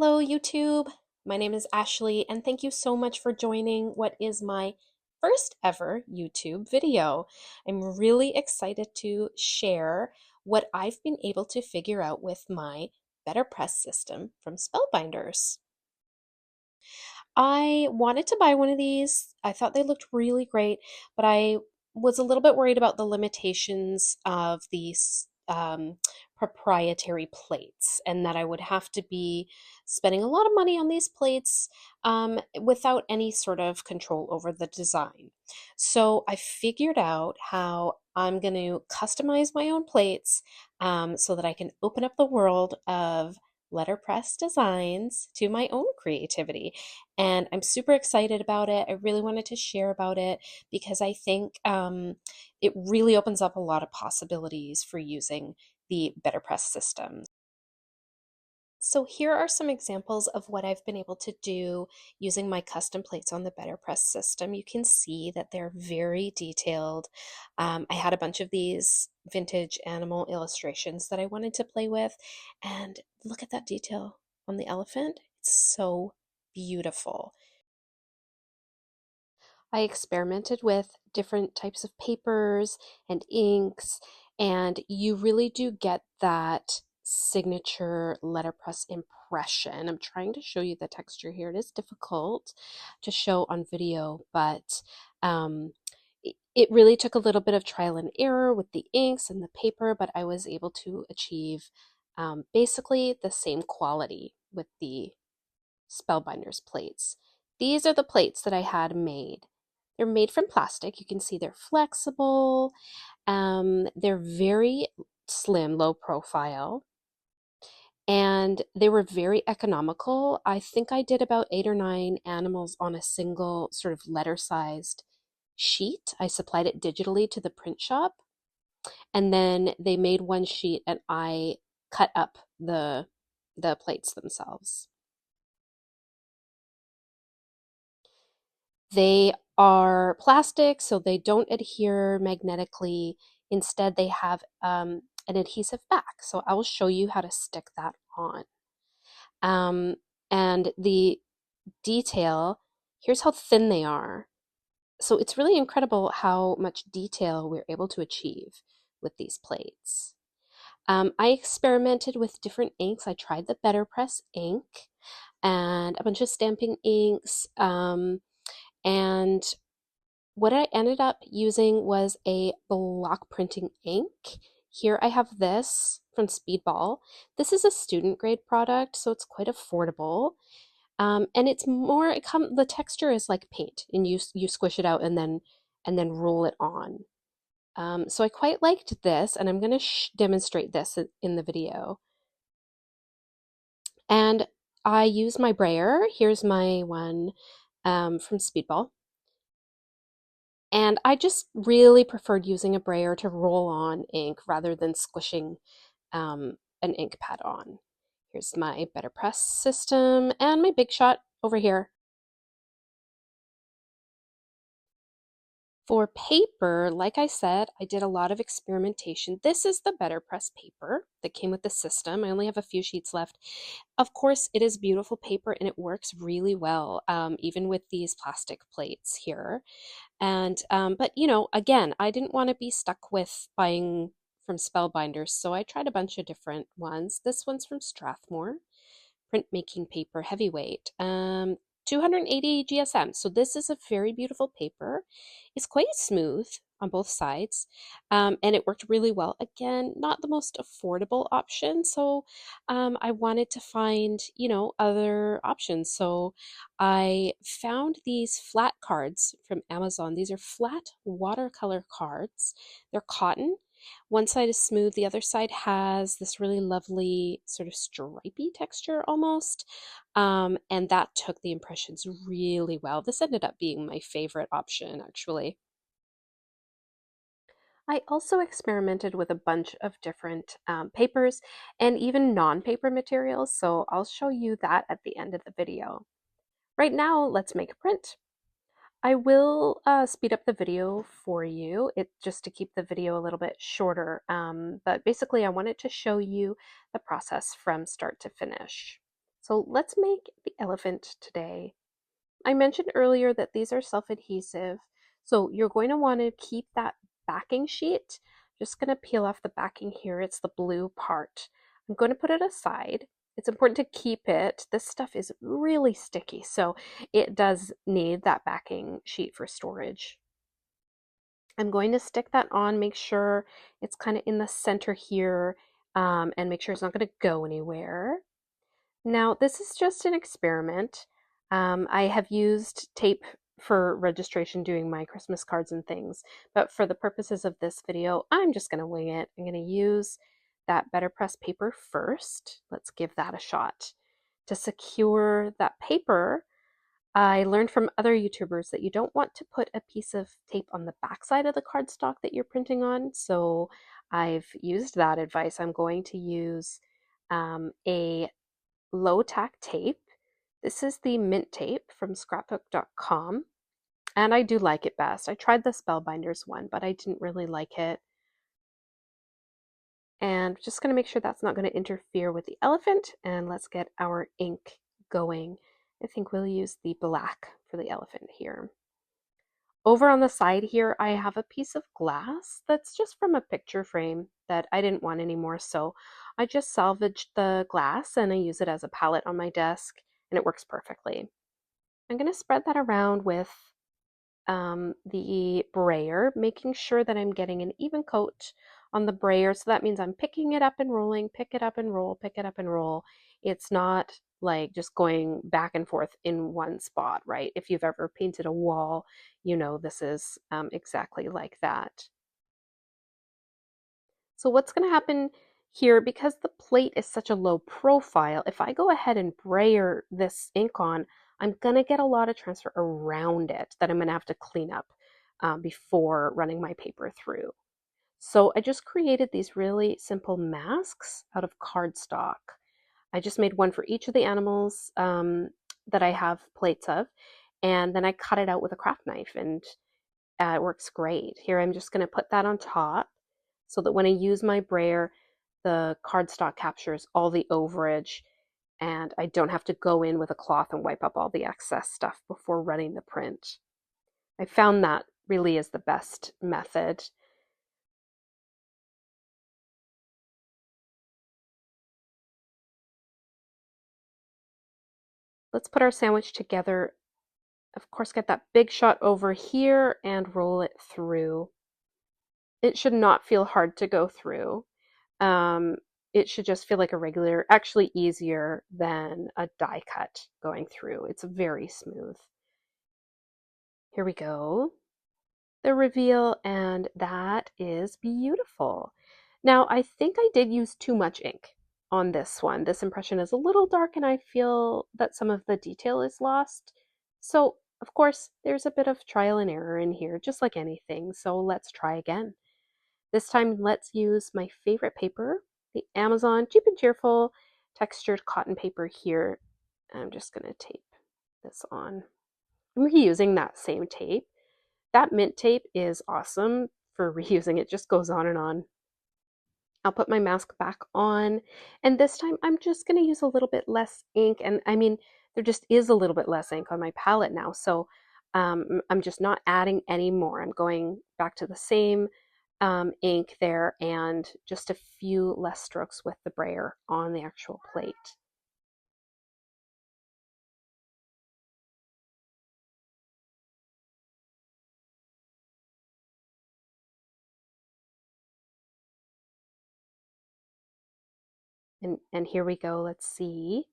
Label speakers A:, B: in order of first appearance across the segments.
A: Hello, YouTube. My name is Ashley, and thank you so much for joining what is my first ever YouTube video. I'm really excited to share what I've been able to figure out with my BetterPress system from Spell Binders. I wanted to buy one of these. I thought they looked really great, but I was a little bit worried about the limitations of these proprietary plates and that I would have to be spending a lot of money on these plates without any sort of control over the design. So I figured out how I'm going to customize my own plates so that I can open up the world of letterpress designs to my own creativity. And I'm super excited about it. I really wanted to share about it because I think it really opens up a lot of possibilities for using the BetterPress system. So here are some examples of what I've been able to do using my custom plates on the BetterPress system. You can see that they're very detailed. I had a bunch of these vintage animal illustrations that I wanted to play with, and look at that detail on the elephant. It's so beautiful. I experimented with different types of papers and inks, and you really do get that signature letterpress impression. I'm trying to show you the texture here. It is difficult to show on video, but it really took a little bit of trial and error with the inks and the paper, but I was able to achieve basically the same quality with the Spellbinders plates. These are the plates that I had made. They're made from plastic. You can see they're flexible. They're very slim, low profile, and they were very economical. I think I did about 8 or 9 animals on a single sort of letter-sized sheet. I supplied it digitally to the print shop, and then they made one sheet, and I cut up the plates themselves. They are plastic, so they don't adhere magnetically. Instead, they have an adhesive back. So I will show you how to stick that on. And the detail, here's how thin they are. So it's really incredible how much detail we're able to achieve with these plates. I experimented with different inks. I tried the BetterPress ink and a bunch of stamping inks. And what I ended up using was a block printing ink. Here I have this from Speedball. This is a student grade product, so it's quite affordable. And it's more, the texture is like paint, and you squish it out and then roll it on. So I quite liked this, and I'm going to demonstrate this in the video. And I use my brayer. Here's my one from Speedball. And I just really preferred using a brayer to roll on ink rather than squishing an ink pad on. Here's my BetterPress system and my Big Shot over here. For paper, like I said, I did a lot of experimentation. This is the BetterPress paper that came with the system. I only have a few sheets left. Of course, it is beautiful paper and it works really well, even with these plastic plates here. And but you know, again, I didn't want to be stuck with buying from Spellbinders, so I tried a bunch of different ones. This one's from Strathmore, printmaking paper, heavyweight, 280 GSM. So this is a very beautiful paper. It's quite smooth on both sides, and it worked really well. Again, not the most affordable option, so I wanted to find, you know, other options. So I found these flat cards from Amazon. These are flat watercolor cards. They're cotton. One side is smooth, the other side has this really lovely sort of stripy texture almost. And that took the impressions really well. This ended up being my favorite option, actually. I also experimented with a bunch of different papers and even non-paper materials, so I'll show you that at the end of the video. Right now, let's make a print. I will speed up the video for you, just to keep the video a little bit shorter, but basically I wanted to show you the process from start to finish. So let's make the elephant today. I mentioned earlier that these are self-adhesive, so you're going to want to keep that backing sheet. Just going to peel off the backing here. It's the blue part. I'm going to put it aside. It's important to keep it. This stuff is really sticky, so it does need that backing sheet for storage. I'm going to stick that on, make sure it's kind of in the center here, and make sure it's not going to go anywhere. Now, this is just an experiment. I have used tape for registration doing my Christmas cards and things, but for the purposes of this video, I'm just going to wing it. I'm going to use that BetterPress paper first. Let's give that a shot. To secure that paper, I learned from other YouTubers that you don't want to put a piece of tape on the backside of the cardstock that you're printing on, so I've used that advice. I'm going to use a low tack tape. This is the mint tape from scrapbook.com, and I do like it best. I tried the Spell Binders one, but I didn't really like it. And just going to make sure that's not going to interfere with the elephant, and let's get our ink going. I think we'll use the black for the elephant here. Over on the side here, I have a piece of glass that's just from a picture frame that I didn't want anymore, so I just salvaged the glass and I use it as a palette on my desk, and it works perfectly. I'm going to spread that around with the brayer, making sure that I'm getting an even coat on the brayer. So that means I'm picking it up and rolling, pick it up and roll, pick it up and roll. It's not like just going back and forth in one spot, right? If you've ever painted a wall, you know this is exactly like that. So what's going to happen here, because the plate is such a low profile, if I go ahead and brayer this ink on, I'm going to get a lot of transfer around it that I'm going to have to clean up before running my paper through. So I just created these really simple masks out of cardstock. I just made one for each of the animals that I have plates of, and then I cut it out with a craft knife, and it works great. Here I'm just going to put that on top so that when I use my brayer, the cardstock captures all the overage and I don't have to go in with a cloth and wipe up all the excess stuff before running the print. I found that really is the best method. Let's put our sandwich together. Of course, get that big shot over here and roll it through. It should not feel hard to go through. Um, it should just feel like a regular, actually easier than a die cut going through. It's very smooth. Here we go. The reveal, and that is beautiful. Now, I think I did use too much ink on this one. This impression is a little dark and I feel that some of the detail is lost. So, of course, there's a bit of trial and error in here, just like anything. So let's try again. This time, let's use my favorite paper, the Amazon Cheap and Cheerful textured cotton paper here. I'm just going to tape this on. I'm reusing that same tape. That mint tape is awesome for reusing. It just goes on and on. I'll put my mask back on, and this time I'm just going to use a little bit less ink. And I mean, there just is a little bit less ink on my palette now, so I'm just not adding any more. I'm going back to the same ink there and just a few less strokes with the brayer on the actual plate. And here we go. Let's see.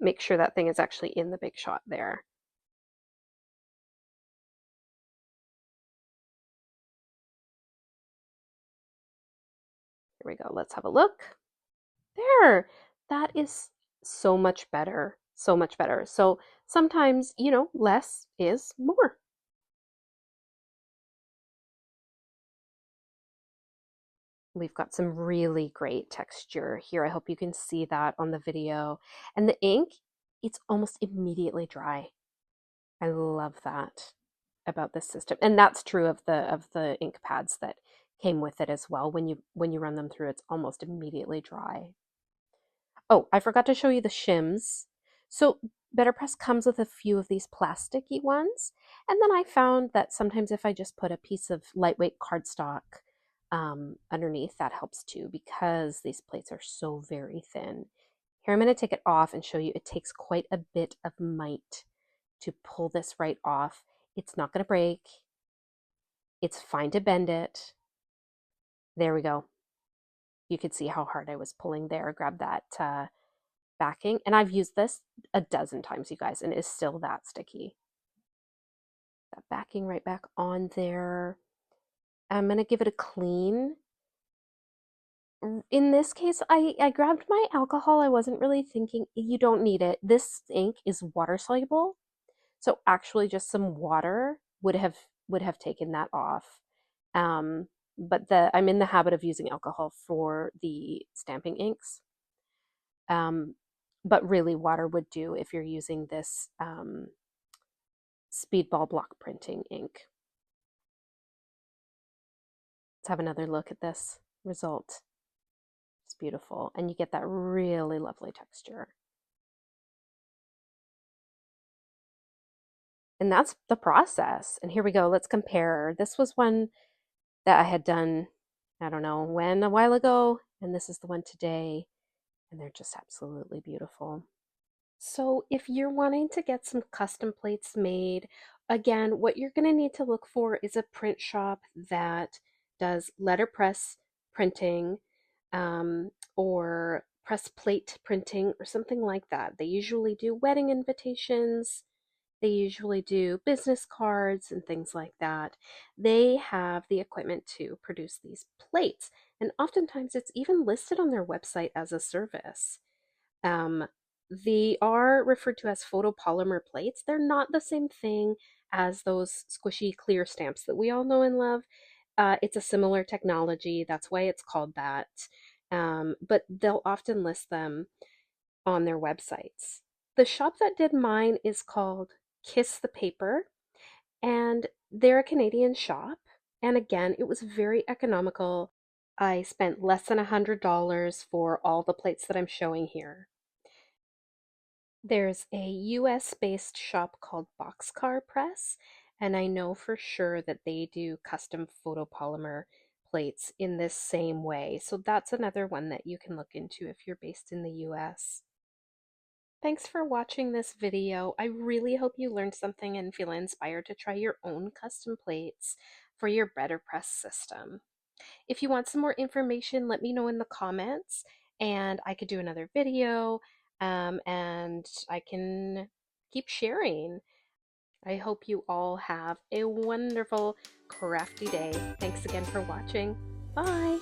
A: Make sure that thing is actually in the big shot there. Here we go. Let's have a look. There. That is so much better. So much better. So sometimes, you know, less is more. We've got some really great texture here. I hope you can see that on the video. And the ink, it's almost immediately dry. I love that about this system. And that's true of the ink pads that came with it as well. When you run them through, it's almost immediately dry. Oh, I forgot to show you the shims. So BetterPress comes with a few of these plasticky ones. And then I found that sometimes if I just put a piece of lightweight cardstock underneath, that helps too because these plates are so very thin. Here, I'm going to take it off and show you it takes quite a bit of might to pull this right off. It's not going to break. It's fine to bend it. There we go. You could see how hard I was pulling there. Grab that backing. And I've used this a dozen times, you guys, and it's still that sticky. That backing right back on there. I'm going to give it a clean. In this case, I grabbed my alcohol. I wasn't really thinking, you don't need it. This ink is water soluble. So actually just some water would have taken that off. Um, but I'm in the habit of using alcohol for the stamping inks. But really water would do if you're using this speedball block printing ink. Let's have another look at this result. It's beautiful. And you get that really lovely texture. And that's the process. And here we go. Let's compare. This was one that I had done, I don't know when, a while ago. And this is the one today. And they're just absolutely beautiful. So if you're wanting to get some custom plates made, again, what you're going to need to look for is a print shop that does letterpress printing or press plate printing or something like that. They usually do wedding invitations. They usually do business cards and things like that. They have the equipment to produce these plates, and oftentimes it's even listed on their website as a service. Um, they are referred to as photopolymer plates. They're not the same thing as those squishy clear stamps that we all know and love. It's a similar technology. That's why it's called that. But they'll often list them on their websites. The shop that did mine is called Kiss the Paper, and they're a Canadian shop. And again, it was very economical. I spent less than $100 for all the plates that I'm showing here. There's a US based shop called Boxcar Press, and I know for sure that they do custom photopolymer plates in this same way. So that's another one that you can look into if you're based in the US. Thanks for watching this video. I really hope you learned something and feel inspired to try your own custom plates for your BetterPress system. If you want some more information, let me know in the comments and I could do another video and I can keep sharing. I hope you all have a wonderful crafty day. Thanks again for watching. Bye!